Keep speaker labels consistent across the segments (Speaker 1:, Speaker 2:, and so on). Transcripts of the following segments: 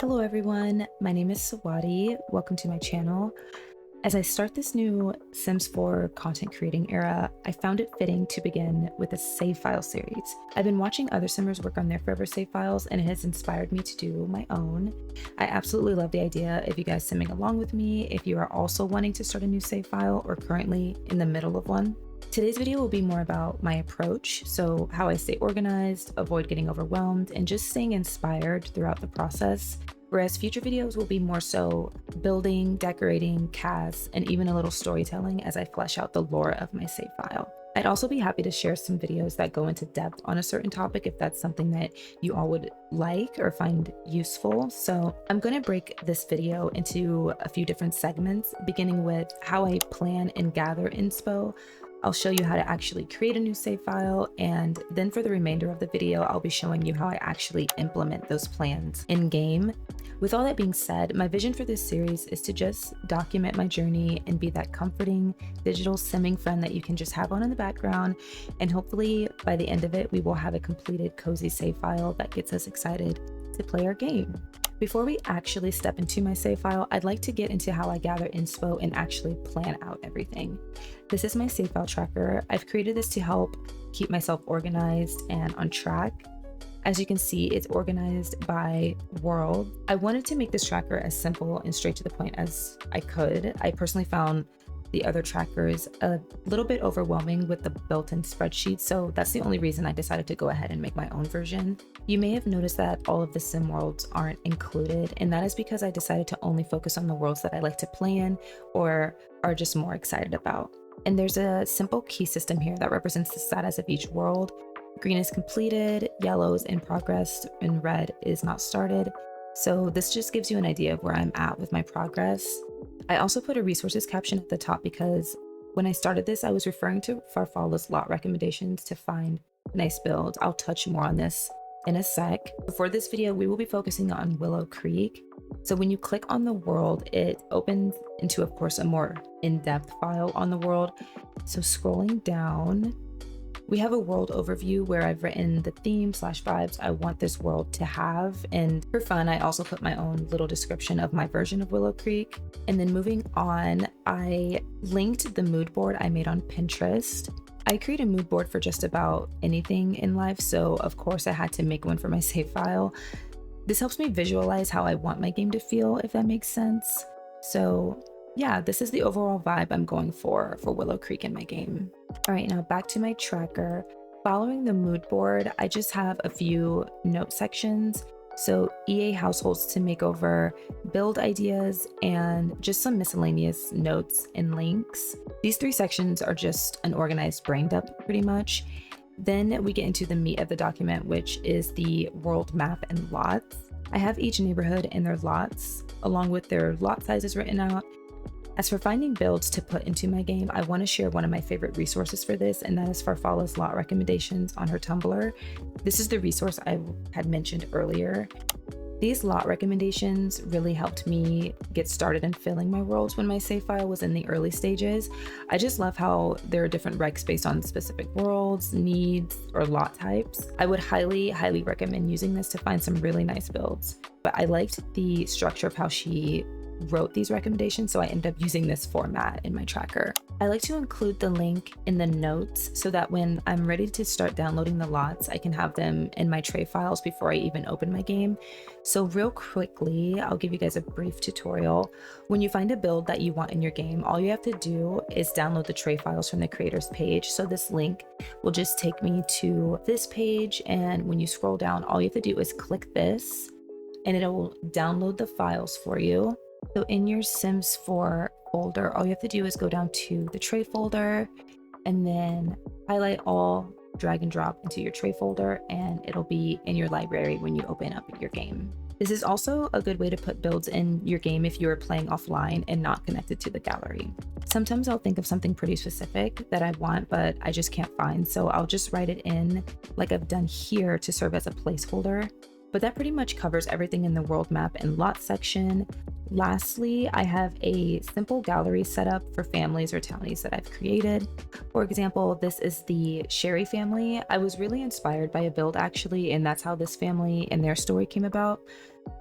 Speaker 1: Hello everyone, my name is Siwadi. Welcome to my channel. As I start this new Sims 4 content creating era, I found it fitting to begin with a save file series. I've been watching other Simmers work on their forever save files and it has inspired me to do my own. I absolutely love the idea of you guys simming along with me if you are also wanting to start a new save file or currently in the middle of one. Today's video will be more about my approach, so how I stay organized, avoid getting overwhelmed, and just staying inspired throughout the process. Whereas future videos will be more so building, decorating, casts, and even a little storytelling as I flesh out the lore of my save file. I'd also be happy to share some videos that go into depth on a certain topic if that's something that you all would like or find useful. So I'm going to break this video into a few different segments, beginning with how I plan and gather inspo. I'll show you how to actually create a new save file, and then for the remainder of the video, I'll be showing you how I actually implement those plans in game. With all that being said, my vision for this series is to just document my journey and be that comforting digital simming friend that you can just have on in the background, and hopefully by the end of it, we will have a completed cozy save file that gets us excited to play our game. Before we actually step into my save file, I'd like to get into how I gather inspo and actually plan out everything. This is my save file tracker. I've created this to help keep myself organized and on track. As you can see, it's organized by world. I wanted to make this tracker as simple and straight to the point as I could. I personally found the other trackers a little bit overwhelming with the built-in spreadsheet, so that's the only reason I decided to go ahead and make my own version. You may have noticed that all of the sim worlds aren't included, and that is because I decided to only focus on the worlds that I like to plan or are just more excited about. And there's a simple key system here that represents the status of each world. Green is completed, yellow is in progress, and red is not started. So this just gives you an idea of where I'm at with my progress. I also put a resources caption at the top because when I started this, I was referring to Farfalla's lot recommendations to find nice builds. I'll touch more on this in a sec. For this video, we will be focusing on Willow Creek. So when you click on the world, it opens into, of course, a more in-depth file on the world. So scrolling down, we have a world overview where I've written the theme/vibes I want this world to have. And for fun, I also put my own little description of my version of Willow Creek. And then moving on, I linked the mood board I made on Pinterest. I create a mood board for just about anything in life, so of course I had to make one for my save file. This helps me visualize how I want my game to feel, if that makes sense. So yeah, this is the overall vibe I'm going for Willow Creek in my game. All right, now back to my tracker. Following the mood board, I just have a few note sections. So EA households to make over, build ideas, and just some miscellaneous notes and links. These three sections are just an organized brain dump pretty much. Then we get into the meat of the document, which is the world map and lots. I have each neighborhood and their lots, along with their lot sizes written out. As for finding builds to put into my game, I want to share one of my favorite resources for this, and that is Farfalla's lot recommendations on her Tumblr. This is the resource I had mentioned earlier. These lot recommendations really helped me get started in filling my worlds when my save file was in the early stages. I just love how there are different recs based on specific worlds, needs, or lot types. I would highly recommend using this to find some really nice builds. But I liked the structure of how she wrote these recommendations, so I ended up using this format in my tracker. I like to include the link in the notes so that when I'm ready to start downloading the lots, I can have them in my tray files before I even open my game. So real quickly, I'll give you guys a brief tutorial. When you find a build that you want in your game, all you have to do is download the tray files from the creators page. So this link will just take me to this page, and when you scroll down, all you have to do is click this and it will download the files for you. So in your Sims 4 folder, all you have to do is go down to the tray folder and then highlight all, drag and drop into your tray folder, and it'll be in your library when you open up your game. This is also a good way to put builds in your game if you are playing offline and not connected to the gallery. Sometimes I'll think of something pretty specific that I want, but I just can't find, so I'll just write it in like I've done here to serve as a placeholder. But that pretty much covers everything in the world map and lot section. Lastly, I have a simple gallery set up for families or townies that I've created. For example, this is the Sherry family. I was really inspired by a build actually, and that's how this family and their story came about.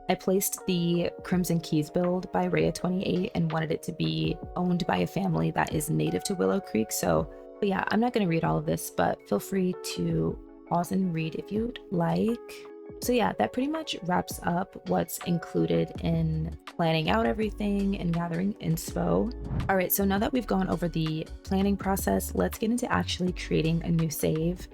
Speaker 1: I placed the Crimson Keys build by Rhea28 and wanted it to be owned by a family that is native to Willow Creek. But yeah, I'm not going to read all of this, but feel free to pause and read if you'd like. So yeah, that pretty much wraps up what's included in planning out everything and gathering inspo. All right, so now that we've gone over the planning process, let's get into actually creating a new save.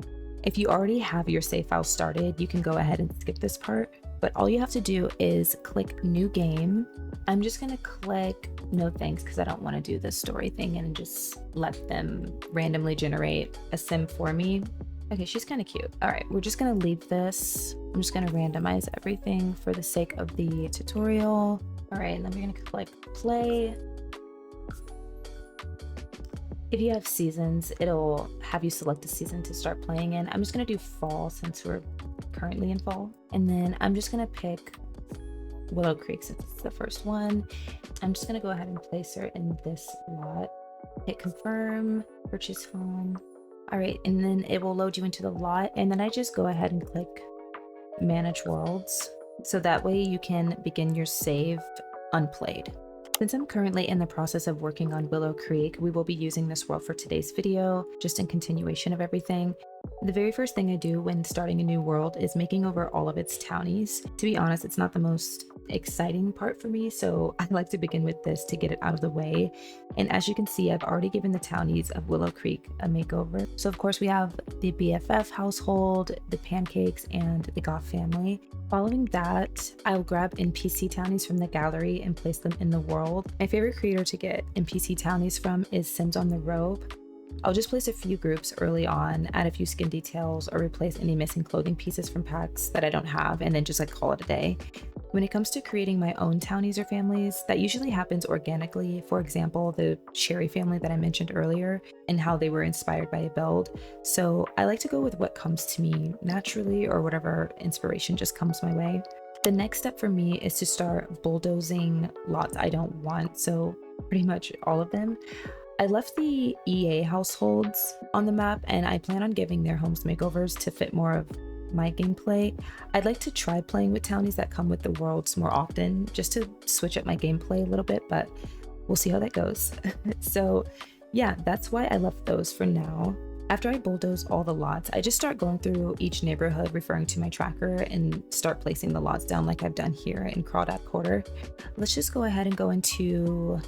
Speaker 1: If you already have your save file started, you can go ahead and skip this part, but all you have to do is click new game. I'm just gonna click no thanks because I don't want to do the story thing and just let them randomly generate a sim for me. Okay, she's kind of cute. All right, we're just gonna leave this. I'm just gonna randomize everything for the sake of the tutorial. All right, and then we're gonna click play. If you have seasons, it'll have you select a season to start playing in. I'm just gonna do fall since we're currently in fall. And then I'm just gonna pick Willow Creek since it's the first one. I'm just gonna go ahead and place her in this lot. Hit confirm, purchase home. All right, and then it will load you into the lot. And then I just go ahead and click manage worlds. So that way you can begin your save unplayed. Since I'm currently in the process of working on Willow Creek, we will be using this world for today's video, just in continuation of everything. The very first thing I do when starting a new world is making over all of its townies. To be honest, it's not the most exciting part for me, so I like to begin with this to get it out of the way. And as you can see, I've already given the townies of Willow Creek a makeover. So of course we have the BFF household, the pancakes, and the Goff family. Following that, I'll grab NPC townies from the gallery and place them in the world. My favorite creator to get NPC townies from is Sims on the Robe. I'll just place a few groups early on, add a few skin details, or replace any missing clothing pieces from packs that I don't have, and then just like call it a day. When it comes to creating my own townies or families, that usually happens organically. For example, the Cherry family that I mentioned earlier and how they were inspired by a build. So I like to go with what comes to me naturally or whatever inspiration just comes my way. The next step for me is to start bulldozing lots I don't want, so pretty much all of them. I left the EA households on the map and I plan on giving their homes makeovers to fit more of my gameplay. I'd like to try playing with townies that come with the worlds more often just to switch up my gameplay a little bit, but we'll see how that goes. So yeah, that's why I left those for now. After I bulldoze all the lots, I just start going through each neighborhood referring to my tracker and start placing the lots down like I've done here in Crawdad Quarter. Let's just go ahead and go into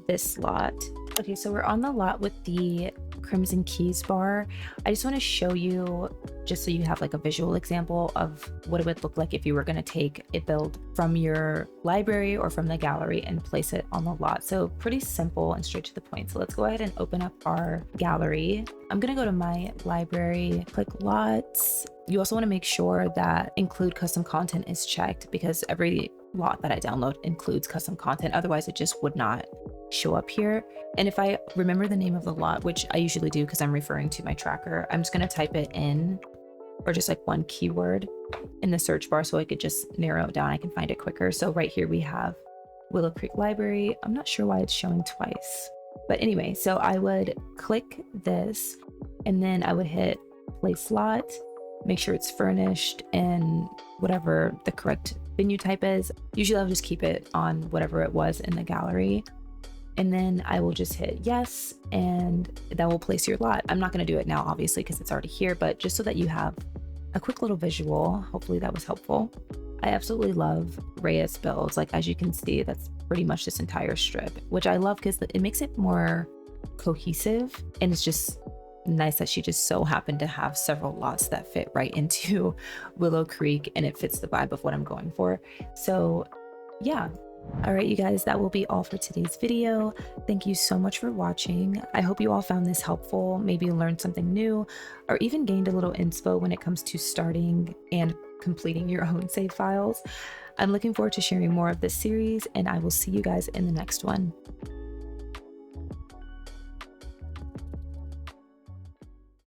Speaker 1: this lot. Okay, so we're on the lot with the Crimson Keys bar. I just want to show you, just so you have like a visual example of what it would look like if you were going to take a build from your library or from the gallery and place it on the lot. So pretty simple and straight to the point. So let's go ahead and open up our gallery. I'm going to go to my library, click lots. You also want to make sure that include custom content is checked because every lot that I download includes custom content. Otherwise, it just would not show up here. And if I remember the name of the lot, which I usually do because I'm referring to my tracker, I'm just going to type it in, or just like one keyword in the search bar so I could just narrow it down. I can find it quicker. So right here we have Willow Creek Library. I'm not sure why it's showing twice, but anyway, so I would click this and then I would hit place lot, make sure it's furnished and whatever the correct venue type is. Usually I'll just keep it on whatever it was in the gallery. And then I will just hit yes, and that will place your lot. I'm not going to do it now, obviously, because it's already here, but just so that you have a quick little visual, hopefully that was helpful. I absolutely love Rhea's builds. Like, as you can see, that's pretty much this entire strip, which I love because it makes it more cohesive. And it's just nice that she just so happened to have several lots that fit right into Willow Creek, and it fits the vibe of what I'm going for. So yeah. All right, you guys, that will be all for today's video. Thank you so much for watching. I hope you all found this helpful, maybe learned something new, or even gained a little inspo when it comes to starting and completing your own save files. I'm looking forward to sharing more of this series, and I will see you guys in the next one.